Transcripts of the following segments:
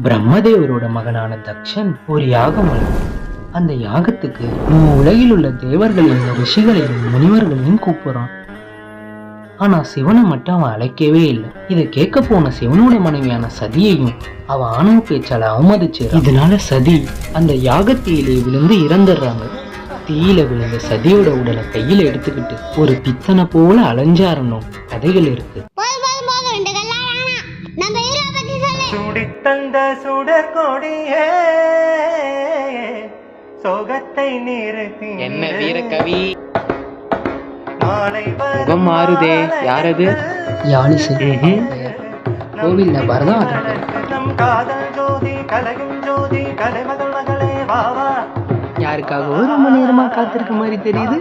பிரம்மதேவரோட மகனான தக்ஷன் ஒரு யாகம் வளர்த்தான். அந்த யாகத்துக்கு உலகில் உள்ள தேவர்களையும் ரிஷிகளையும் முனிவர்களையும் கூப்பிடுறான். ஆனா சிவனை மட்டும் அவன் அழைக்கவே இல்லை. இதை கேட்க போன சிவனோட மனைவியான சதியையும் அவன் ஆணவ பேச்சால அவமதிச்சு. இதனால சதி அந்த யாகத்தீயிலே விழுந்து இறந்துடுறாங்க. தீயில விழுந்த சதியோட உடலை கையில எடுத்துக்கிட்டு ஒரு பித்தனை போல அலைஞ்சாரணும் கதைகள் இருக்கு. சுடித்தந்த சுடர் கொடியே சோகத்தை நிறுத்தி என்ன வீர கவி முகம் மாறுதே, யாரது? யாழிசை கோவில்ல பரதநாட்டியம். காதல் ஜோதி கலையும் ஜோதி கலைமகள் மகளே வாவா. யாருக்காகவோ ரொம்ப நேரமா காத்திருக்க மாதிரி தெரியுது.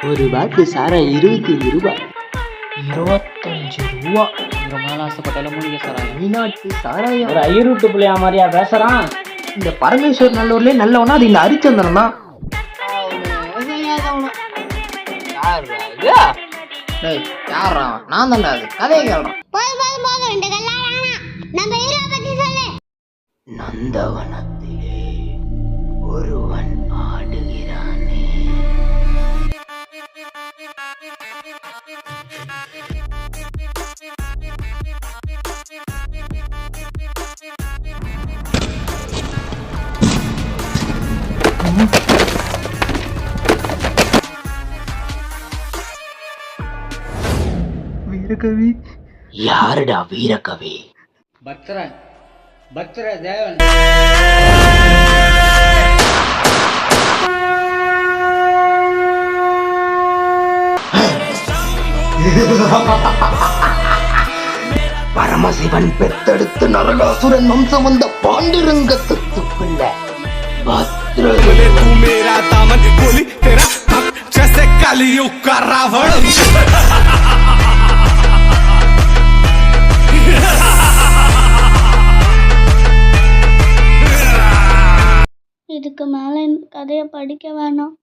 ஒரு பாட்டு சாரம் 25 ரூபாய். 25 ரூபா. ஆசைப்பட்டாலும் மூலிகை சாராயம். வெளிநாட்டு சாராயம். ஒரு ஐரூட்டு பிள்ளையா மாதிரியா பேசுறான்? இந்த பரமேஸ்வர் நல்லூர்ல நல்லவனா அது இந்த ஹரிச்சந்திரன் தான். நான் தான்டா அது கதையை கேள்றேன். நந்தவனத்திலே ஒருவன் ஆடுகிறானே. வீரகவி யாருடா? வீரகவி பக்தர தேவன். பரமசிவன் பெத்தெடுத்து நரகாசுரன் வம்சம் வந்த பாண்டுரங்கத்து பிள்ளை பத்ர. இதுக்கு மேல இந்த கதையை படிக்க வேணாம்.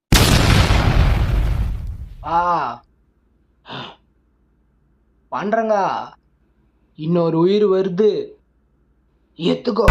பாண்டரங்கா, இன்னொரு உயிர் வருது, ஏத்துக்கோ.